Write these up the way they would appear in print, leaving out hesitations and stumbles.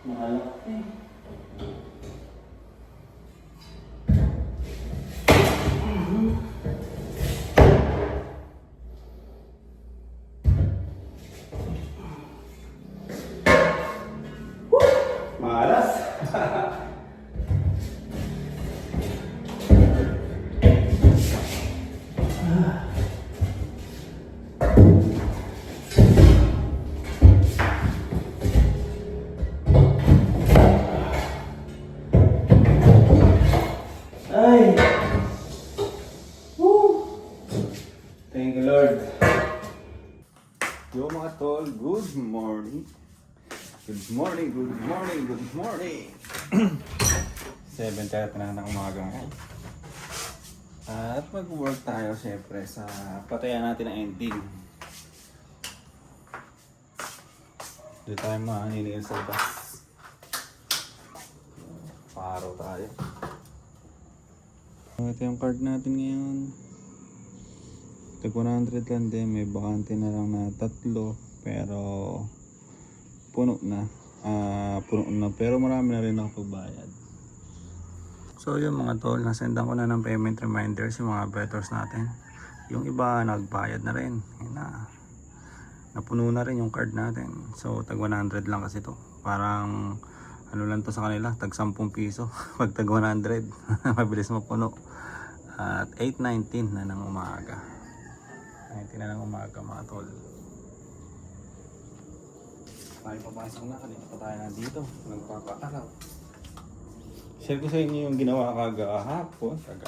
Malaki. Malas. Ay. Woo. Thank you, Lord. Yo mga tol, good morning. Good morning, good morning, good morning. 7:30 na ng umaga ngayon. At mag-work tayo siyempre sa patayan natin ang ending. Dito tayo maninigil sa bus. Paro tayo. Ito yung card natin ngayon. Tag 100 lang din. May bakante na lang na 3. Pero puno na. Puno na. Pero marami na rin ako pagbayad. So yun mga tol. Nasendan ko na ng payment reminders yung mga bettors natin. Yung iba nagbayad na rin. Yun na. Napuno na rin yung card natin. So tag 100 lang kasi to. Parang ano lang to sa kanila, tag 10 piso. Pag tag 100, mabilis mapuno. At 8:19 na ng umaga. 19 na ng umaga mga tol. Tayo papasok na, kanina pa tayo nandito. Nagpapa-araw. Share ko sa inyo yung ginawa kahapon. Share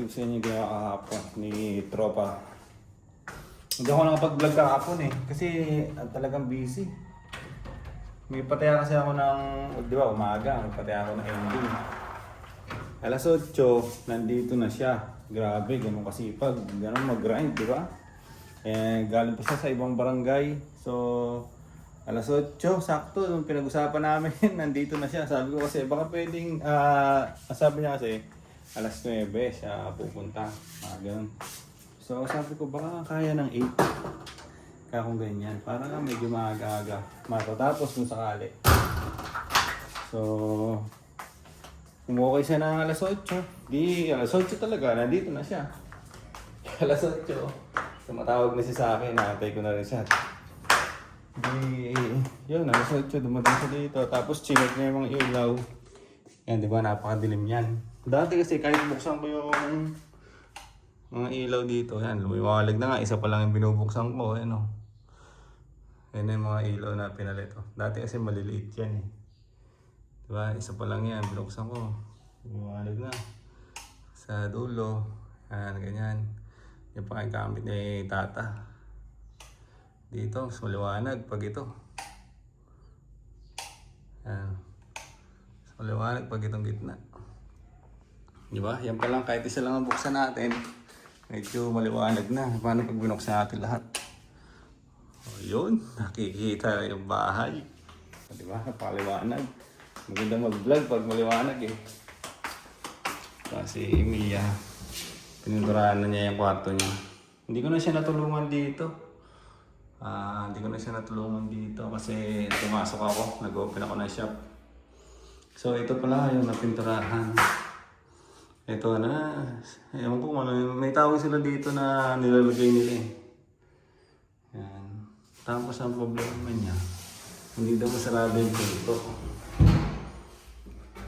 ko sa inyo yung ginawa kahapon ni Tropa. Hindi ako nakapag-vlog kahapon eh. Kasi talagang busy. May pataya kasi ako ng, di ba, umaga. May pataya ako ng ending. Alas 8, nandito na siya. Grabe, ganun kasipag. Ganun mag-grind, di ba? Eh, galing pa siya sa ibang barangay. So, alas 8, sakto. Nung pinag-usapan namin, nandito na siya. Sabi ko kasi, baka pwedeng, sabi niya kasi, alas 9 siya pupunta. Ganun. So, sabi ko, baka kaya ng 8. Kaya kung ganyan, para nga medyo maaga-aga matatapos kung sakali. So, kung okay siya ng alas 8, di alas 8 talaga, nandito na siya. Alas 8, tumatawag na siya sa akin, nakatay ko na rin siya. Di, yun, alas 8, dumating siya dito. Tapos chinek na yung mga ilaw. Yan, di ba, napakadilim yan. Dati kasi kahit buksan ko yung mga ilaw dito, yan, lumiwalag na nga. Isa pa lang yung binubuksan ko, ano. Yan yung mga ilaw na pinalit. Dati kasi maliliit yan eh. Diba? Isa pa lang yan. Binuksan ko. Lumiwalag na. Sa dulo. Yan, ganyan. Yung pa yung gamit ni Tata. Dito, mas maliwanag pag ito. Yan. Mas maliwanag pag itong gitna. Diba? Yan pa lang. Kahit isa lang ang buksan natin. Medyo maliwanag na. Paano pag binuksan natin lahat? Yun, nakikita yung bahay. Diba? Napakaliwanag. Maganda mag-vlog pag maliwanag eh. Kasi Mia, pininturahan na niya yung kwarto niya. Hindi ko na siya natulungan dito. Kasi pumasok ako. Nag-open ako ng shop. So ito pala yung napinturahan. Ito na. Ewan ko kung ano. May tawag sila dito na nilalagay nila eh. Yan. Tapos ang problema niya, hindi daw masarado yung pinto.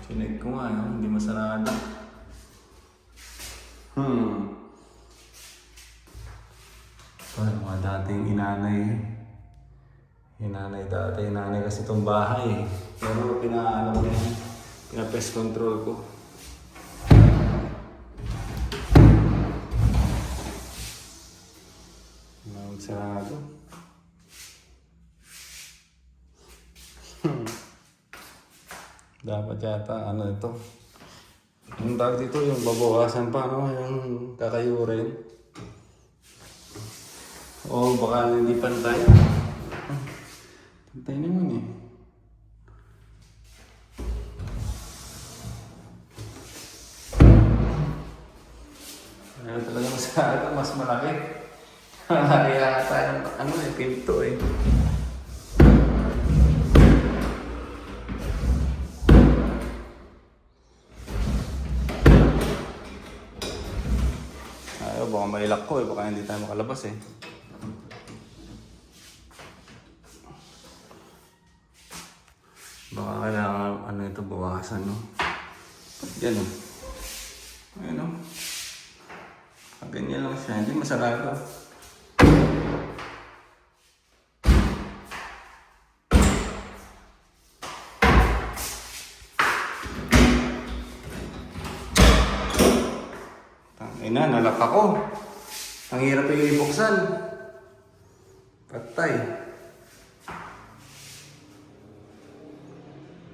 Chinek ko nga, no? Hindi masarado. Ito yung mga dating inanay. Inanay dati. Inanay kasi itong bahay. Pero pinaalam niya, pinapest control ko. Sarado. Dapat yata ano ito. Yung tawag dito, yung babawasan pa, no? Yung kakayurin. O baka hindi pantay. Pantay naman eh. Ayaw talaga masyado, mas malaki. Malaki yata yung ano eh, pinto eh. baka mailak ko eh, baka hindi tayo makalabas eh. Baka kailangan ano ito bawasan, no? Yan o. Ayan o. Ganyan lang siya, hindi masarado. Ay na, nalak ako. Ang hirap yung ibuksan. Patay.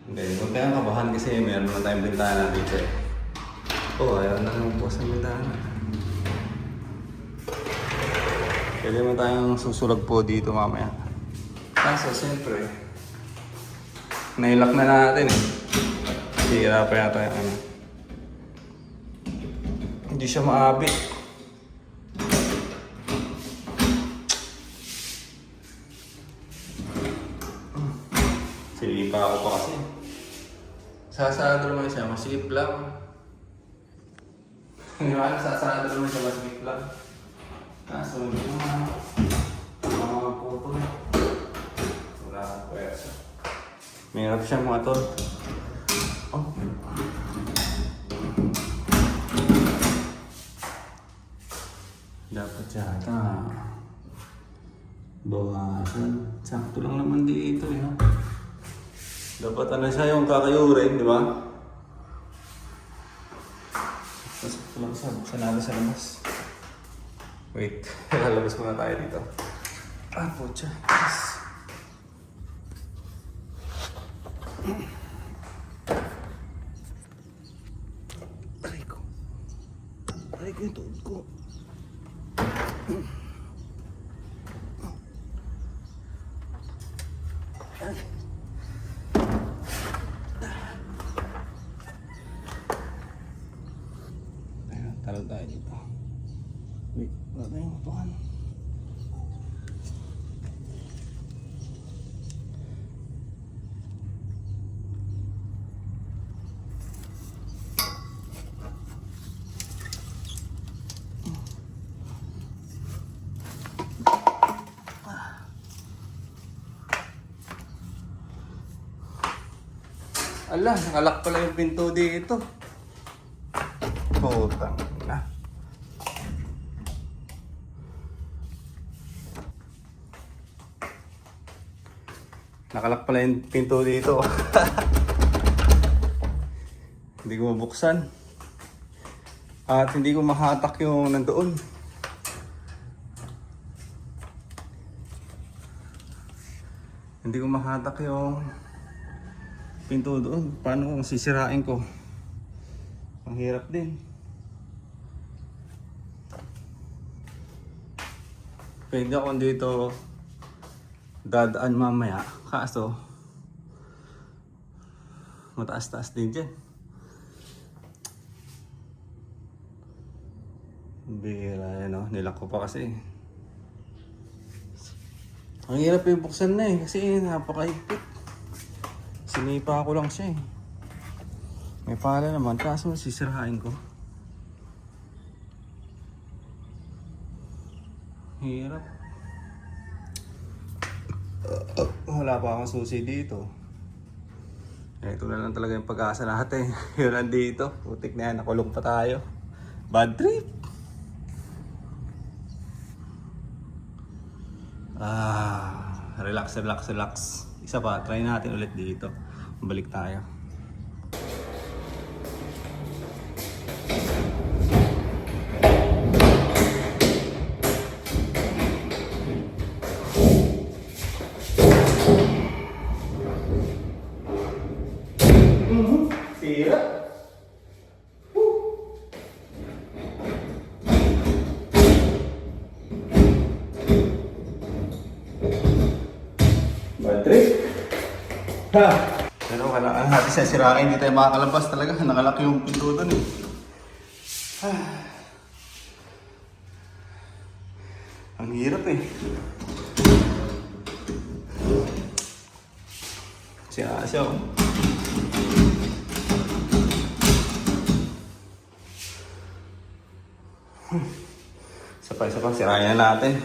Hindi, huwag kayong kabahan kasi meron na tayong bintana dito eh. Ayaw na naman po sa bintana. Pwede mo tayong susulag po dito mamaya. Kaso siyempre, nailak na natin eh. Hira pa yata yung ano. Hindi siya maabit. Silipa ako pa kasi. Sasarado naman siya, masikip lang. Ngayon, sasarado naman siya, masikip lang. Kaso, hindi naman mga puto eh. Wala akong pwersa. Mahirap siya mga tol. Oh. Dapat yata bawasan. Sakto lang naman dito eh. Dapat ano siya yung kakayurin, di ba? Sakto lang siya. Buksan natin sa labas. Wait, lalabas muna tayo dito. Pucha. Yes. Aray ko. Aray ko yung tuhod ko. Talo tayo dito. Wait, wala tayong upuan. Ala, nakalak pala yung pinto dito. Putang na. Nakalak pala yung pinto dito. Hindi ko mabuksan. At hindi ko mahatak yung nandoon. Hindi ko mahatak yung pinto doon. Paano kung sisirain ko? Ang hirap din. Pwede ako dito dadaan mamaya. Kaso mataas-taas din dyan. Bira yan o. Nilak ko pa kasi. Ang hirap yung buksan na eh. Kasi napakaipit. Sinipa ko lang siya eh. May pala naman, kaso sisirain ko. Hirap. Wala pa akong susi dito. Ito na lang talaga yung pag-asa natin. Yun nandito. Putik na yan, nakulong pa tayo. Bad trip! Relax, relax, relax. Isa pa, try natin ulit dito. Balik tayo. Sira. Battery. Ha! Pero kailangan natin siya sirain, hindi tayo makakalabas talaga. Nakalaki yung pinto doon eh. Ang hirap eh. Sira siya oh. Ito pa, sirayan na natin.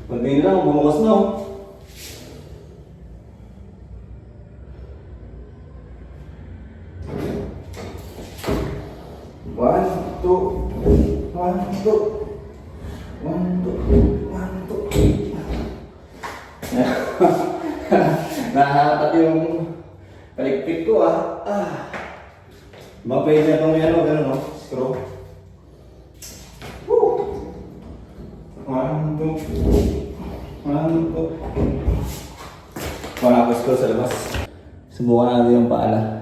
Kunti na lang, bumukas na. One, two. Nahahatak yung palikpik ko Baka pwede na itong gano'n, no? Screw. One, two. Wala ko screw sa labas. Subukan natin yung paala.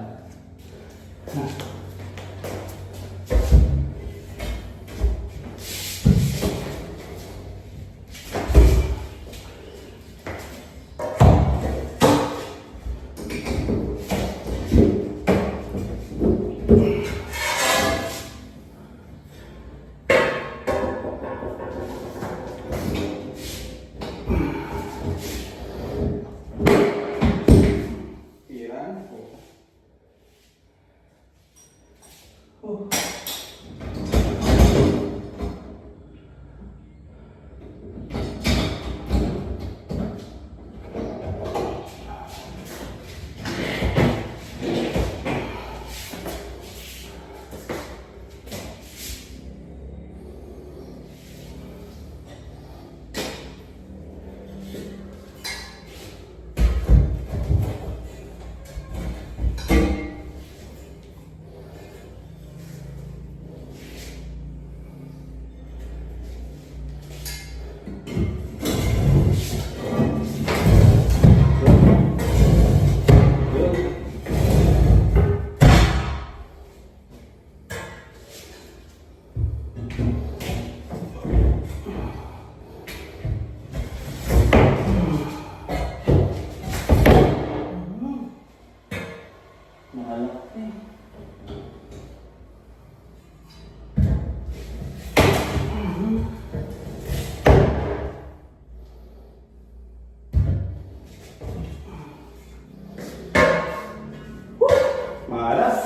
Malas.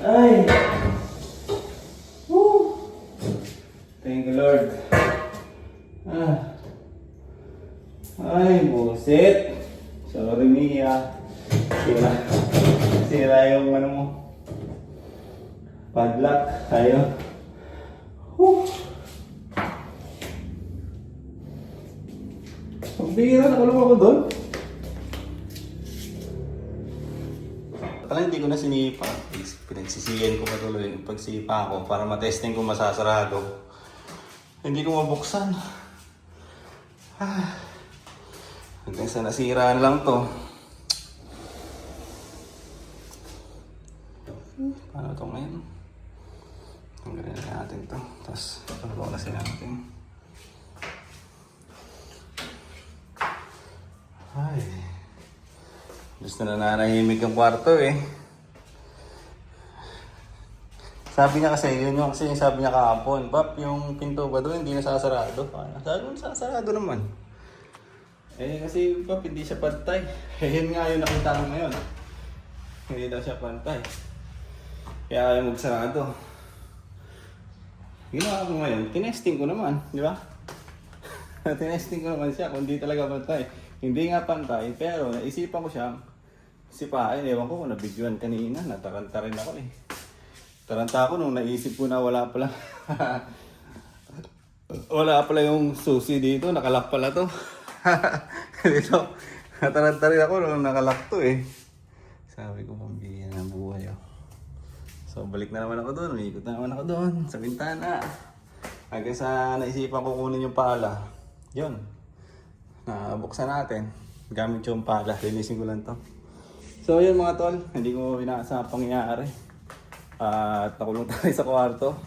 Ay. Woo. Thank you, Lord. Ay, buset. Sorry, Mia. Sira yung ano mo. Padlock. Tayo. Pagbira, nakulong ako doon. Pala hindi ko na sinipa. Pinagsisiyan ko patuloy yung pagsipa ko para matesting kung masasarado. Hindi ko mabuksan. Hanggang sa nasiraan lang to. Paano to ngayon? Tanggalin na natin to. Tapos pagbukasin natin. Ay. Gusto na nanahimik ang kwarto eh. Sabi niya kasi, yun yung kasi sabi niya kahapon, Pap, yung pinto ba doon hindi nasasarado? Sabi mo, nasasarado naman. Eh kasi Pap, hindi siya pantay. Eh yun nga yung nakita mo ngayon. Hindi daw siya pantay. Kaya ayaw magsarado. Ginawa ko ngayon, tinesting ko naman, di ba? Tinesting ko naman siya kung hindi talaga pantay. Hindi nga pantay, pero naisipan ko siya sipain. Ewan ko kung nabidyoan kanina, nataranta rin ako eh. Taranta ako nung naisip ko na wala pala. Wala pala yung susi dito, nakalak pala to. Dito, nataranta rin ako nung nakalak to eh. Sabi ko, pambiyan ng buhay oh. So balik na naman ako doon, umiikot na naman ako doon sa bintana. Hanggang sa naisipan ko kunin yung pala. Yun. Buksan natin. Gamit yung pala. Linisin ko lang to. So yun mga tol. Hindi ko inaasahang pangyayari. At nakulong tayo sa kwarto.